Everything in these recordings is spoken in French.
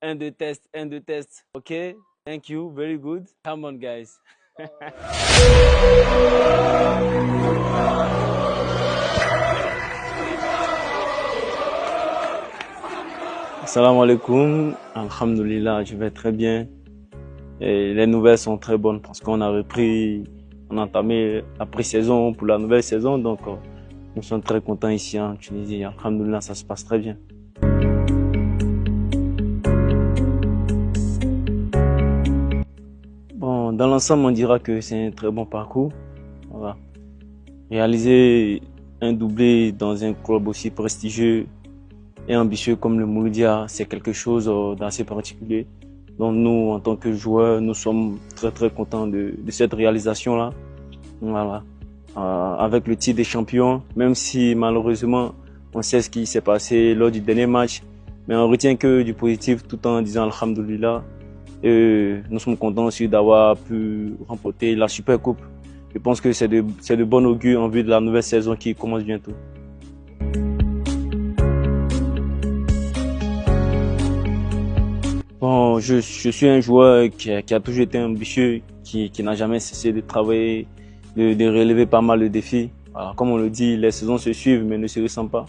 Un, deux, test, un, deux, test. Okay, thank you, very good. Come on, guys. Salam alaikum, alhamdulillah, je vais très bien. Et les nouvelles sont très bonnes parce qu'on a repris, on a entamé la pré-saison pour la nouvelle saison. Donc, nous sommes très contents ici en Tunisie. Alhamdulillah, ça se passe très bien. Bon, dans l'ensemble, on dira que c'est un très bon parcours. Voilà. Réaliser un doublé dans un club aussi prestigieux et ambitieux comme le Mouloudia, c'est quelque chose d'assez particulier. Donc nous, en tant que joueurs, nous sommes très très contents de cette réalisation-là. Voilà. Avec le titre des champions, même si malheureusement on sait ce qui s'est passé lors du dernier match, mais on retient que du positif tout en disant Alhamdulillah. Et nous sommes contents aussi d'avoir pu remporter la Super Coupe. Je pense que c'est de bon augure en vue de la nouvelle saison qui commence bientôt. Bon, je suis un joueur qui a toujours été ambitieux, qui n'a jamais cessé de travailler, de relever pas mal de défis. Alors, comme on le dit, les saisons se suivent mais ne se ressemblent pas.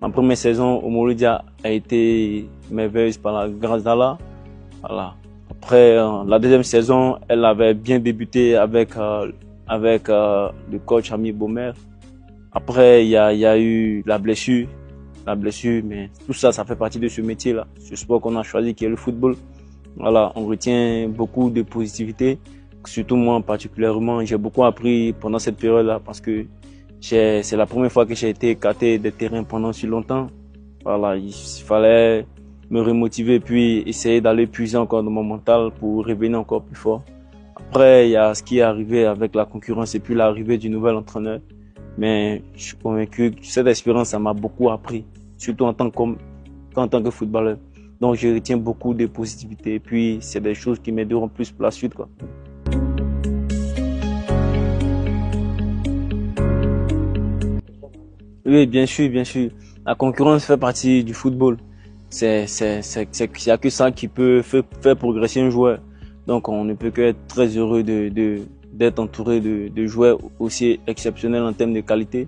Ma première saison au Mouloudia a été merveilleuse par la grâce d'Allah. Voilà. Après, la deuxième saison, elle avait bien débuté avec le coach Ami Bomer. Après, il y a eu la blessure, mais tout ça, ça fait partie de ce métier-là, ce sport qu'on a choisi qui est le football. Voilà, on retient beaucoup de positivité, surtout moi particulièrement. J'ai beaucoup appris pendant cette période-là parce que c'est la première fois que j'ai été écarté des terrains pendant si longtemps. Voilà, il fallait me remotiver puis essayer d'aller puiser encore dans mon mental pour revenir encore plus fort. Après, il y a ce qui est arrivé avec la concurrence et puis l'arrivée du nouvel entraîneur. Mais je suis convaincu que cette expérience, ça m'a beaucoup appris, surtout en tant que footballeur. Donc, je retiens beaucoup de positivité et puis c'est des choses qui m'aideront plus pour la suite, quoi. Oui, bien sûr, bien sûr. La concurrence fait partie du football. Il y a que ça qui peut faire progresser un joueur. Donc, on ne peut que être très heureux d'être entouré de joueurs aussi exceptionnels en termes de qualité.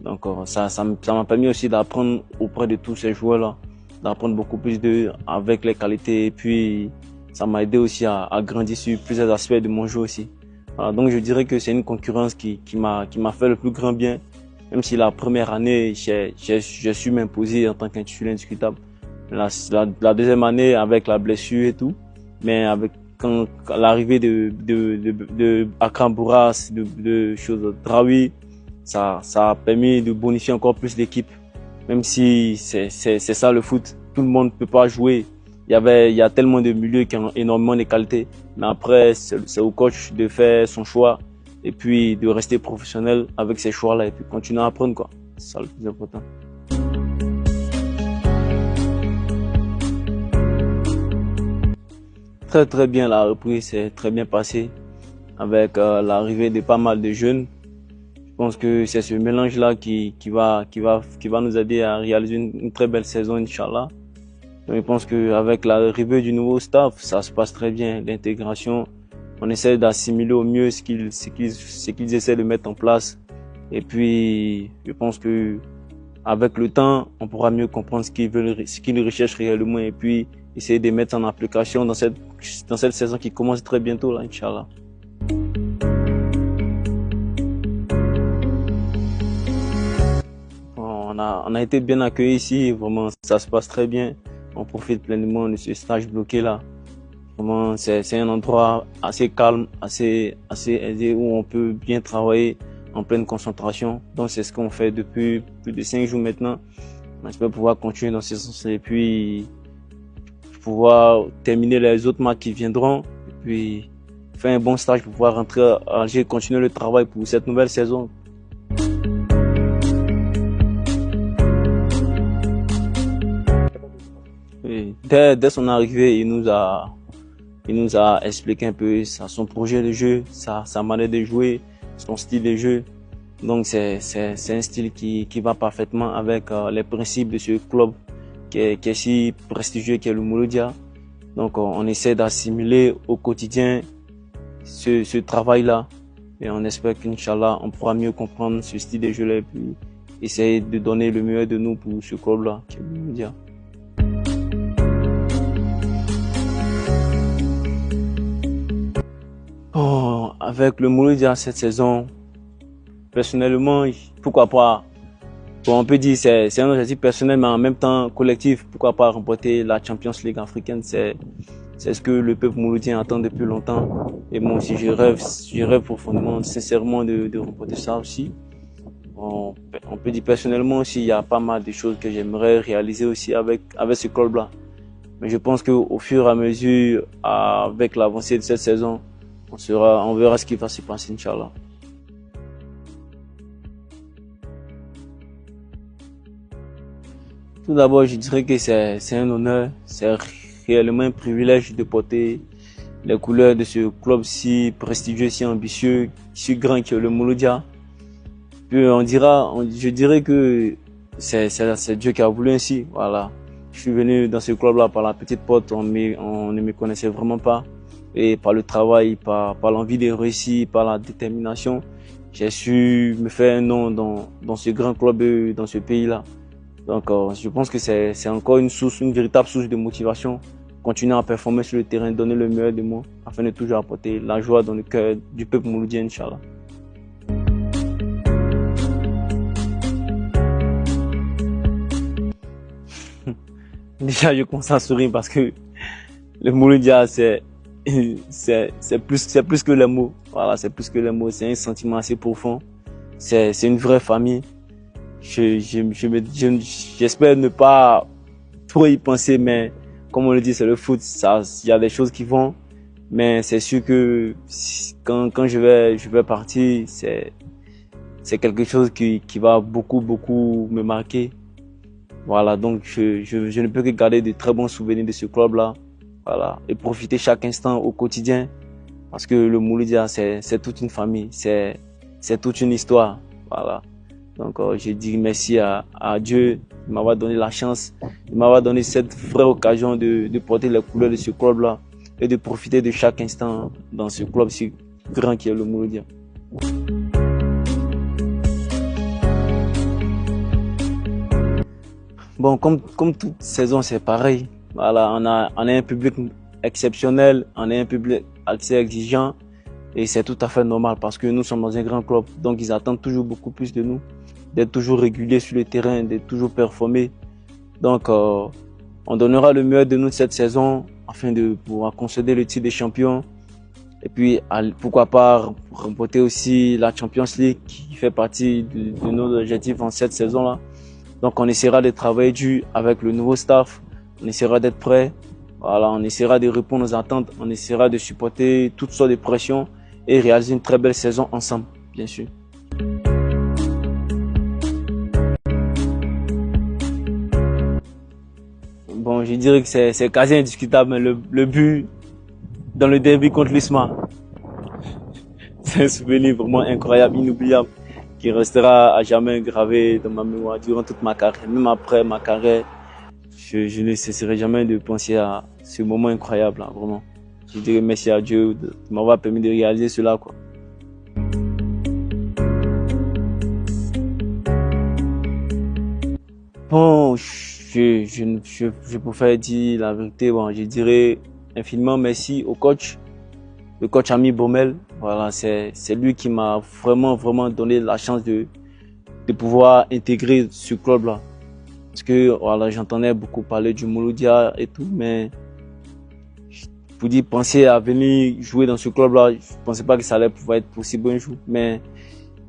Donc, ça m'a permis aussi d'apprendre auprès de tous ces joueurs-là, d'apprendre beaucoup plus d'eux avec les qualités. Et puis, ça m'a aidé aussi à grandir sur plusieurs aspects de mon jeu aussi. Voilà, donc, je dirais que c'est une concurrence qui m'a fait le plus grand bien. Même si la première année, j'ai su m'imposer en tant qu'un titulaire indiscutable. La deuxième année, avec la blessure et tout, mais avec quand l'arrivée de Akram Bourras, de choses Draoui, ça a permis de bonifier encore plus l'équipe. Même si c'est ça le foot, tout le monde ne peut pas jouer. Il y a tellement de milieux qui ont énormément de qualités. Mais après, c'est au coach de faire son choix et puis de rester professionnel avec ces choix-là et puis continuer à apprendre, quoi. C'est ça le plus important. Très très bien, la reprise s'est très bien passée avec l'arrivée de pas mal de jeunes. Je pense que c'est ce mélange-là qui va nous aider à réaliser une très belle saison, Inch'Allah. Donc, je pense qu'avec l'arrivée du nouveau staff, ça se passe très bien. L'intégration, on essaie d'assimiler au mieux ce qu'ils essaient de mettre en place. Et puis, je pense que avec le temps, on pourra mieux comprendre ce qu'ils recherchent réellement et puis essayer de mettre en application dans cette saison qui commence très bientôt, là, Inch'Allah. On a été bien accueillis ici, vraiment, ça se passe très bien. On profite pleinement de ce stage bloqué là. Vraiment, c'est un endroit assez calme, assez aisé où on peut bien travailler en pleine concentration. Donc, c'est ce qu'on fait depuis plus de 5 jours maintenant. On espère pouvoir continuer dans ce sens et puis pouvoir terminer les autres matchs qui viendront. Et puis, faire un bon stage pour pouvoir rentrer à Alger et continuer le travail pour cette nouvelle saison. Et dès son arrivée, il nous a expliqué un peu son projet de jeu, sa manière de jouer, son style de jeu. Donc c'est un style qui va parfaitement avec les principes de ce club qui est si prestigieux qui est le Mouloudia. Donc, on essaie d'assimiler au quotidien ce travail-là. Et on espère qu'Inch'Allah, on pourra mieux comprendre ce style de jeu-là et puis essayer de donner le meilleur de nous pour ce club-là, qui est le Mouloudia. Bon, avec le Mouloudia cette saison, personnellement, pourquoi pas, bon, on peut dire c'est un objectif personnel, mais en même temps collectif, pourquoi pas remporter la Champions League africaine, c'est ce que le peuple mouloudien attend depuis longtemps. Et moi aussi, je rêve profondément, sincèrement de remporter ça aussi. On peut dire personnellement aussi, il y a pas mal de choses que j'aimerais réaliser aussi avec ce club-là. Mais je pense qu'au fur et à mesure, avec l'avancée de cette saison, on verra ce qui va se passer, Inch'Allah. Tout d'abord, je dirais que c'est un honneur, c'est réellement un privilège de porter les couleurs de ce club si prestigieux, si ambitieux, si grand que le Mouloudia. Puis je dirais que c'est Dieu qui a voulu ainsi. Voilà. Je suis venu dans ce club-là par la petite porte, on ne me connaissait vraiment pas. Et par le travail, par l'envie de réussir, par la détermination, j'ai su me faire un nom dans ce grand club, dans ce pays-là. Donc, je pense que c'est encore une véritable source de motivation. Continuer à performer sur le terrain, donner le meilleur de moi, afin de toujours apporter la joie dans le cœur du peuple mouloudien, Inch'Allah. Déjà, je commence à sourire parce que le Mouloudia, c'est plus que les mots. Voilà, c'est plus que les mots. C'est un sentiment assez profond. C'est une vraie famille. J'espère ne pas trop y penser, mais comme on le dit, c'est le foot. Il y a des choses qui vont, mais c'est sûr que quand je vais partir, c'est quelque chose qui va beaucoup me marquer. Voilà, donc je ne peux que garder de très bons souvenirs de ce club-là. Voilà, et profiter chaque instant au quotidien, parce que le Mouloudia, c'est toute une famille, c'est toute une histoire. Voilà. Donc, je dis merci à Dieu de m'avoir donné la chance, de m'avoir donné cette vraie occasion de porter les couleurs de ce club-là et de profiter de chaque instant dans ce club si grand qui est le Mouloudia. Bon, comme toute saison, c'est pareil. Voilà, on a un public exceptionnel, on a un public assez exigeant et c'est tout à fait normal parce que nous sommes dans un grand club, donc ils attendent toujours beaucoup plus de nous, d'être toujours réguliers sur le terrain, d'être toujours performés. Donc, on donnera le meilleur de nous cette saison afin de pouvoir concéder le titre des champions et puis pourquoi pas remporter aussi la Champions League qui fait partie de nos objectifs en cette saison-là. Donc, on essaiera de travailler dur avec le nouveau staff. On essaiera d'être prêt. Voilà, on essaiera de répondre aux attentes. On essaiera de supporter toutes sortes de pressions et réaliser une très belle saison ensemble, bien sûr. Bon, je dirais que c'est quasi indiscutable, mais le but dans le derby contre l'USMA, c'est un souvenir vraiment incroyable, inoubliable, qui restera à jamais gravé dans ma mémoire durant toute ma carrière. Même après ma carrière, je ne cesserai jamais de penser à ce moment incroyable, là, vraiment. Je dirais merci à Dieu de m'avoir permis de réaliser cela, quoi. Bon, je préfère dire la vérité, bon, je dirais infiniment merci au coach, le coach Ami Baumel. Voilà, c'est lui qui m'a vraiment donné la chance de pouvoir intégrer ce club-là. Parce que voilà, j'entendais beaucoup parler du Mouloudia et tout, mais pour dire penser à venir jouer dans ce club-là, je pensais pas que ça allait pouvoir être possible un jour. Mais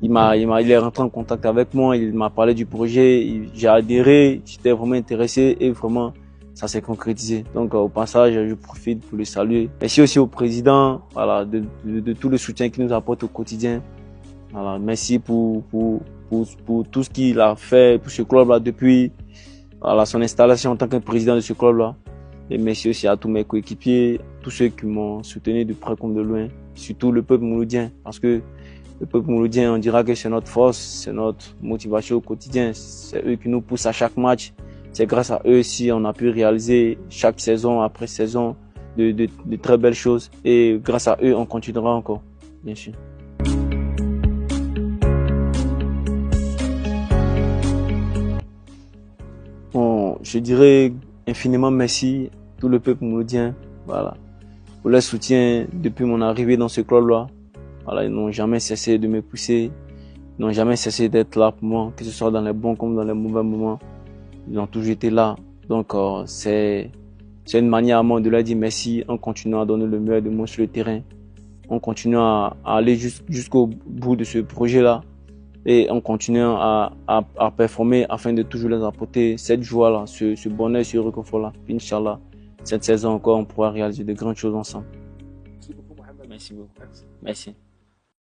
il est rentré en contact avec moi, il m'a parlé du projet, j'ai adhéré, j'étais vraiment intéressé et vraiment ça s'est concrétisé. Donc au passage, je profite pour le saluer. Merci aussi au président, voilà, de tout le soutien qu'il nous apporte au quotidien. Voilà, merci pour tout ce qu'il a fait pour ce club-là depuis voilà, son installation en tant que président de ce club-là. Et merci aussi à tous mes coéquipiers, tous ceux qui m'ont soutenu de près comme de loin, surtout le peuple mouloudien, parce que le peuple mouloudien, on dira que c'est notre force, c'est notre motivation au quotidien, c'est eux qui nous poussent à chaque match. C'est grâce à eux si on a pu réaliser chaque saison après saison de très belles choses. Et grâce à eux, on continuera encore, bien sûr. Bon, je dirais infiniment merci tout le peuple maudien, voilà, pour leur soutien depuis mon arrivée dans ce club-là. Voilà, ils n'ont jamais cessé de me pousser, ils n'ont jamais cessé d'être là pour moi, que ce soit dans les bons comme dans les mauvais moments. Ils ont toujours été là. Donc, c'est une manière à moi de leur dire merci en continuant à donner le meilleur de moi sur le terrain, en continuant à aller jusqu'au bout de ce projet-là et en continuant à performer afin de toujours les apporter cette joie-là, ce bonheur, ce réconfort-là. Inch'Allah, cette saison encore, on pourra réaliser de grandes choses ensemble. Merci beaucoup, Mohamed. Merci beaucoup. Merci.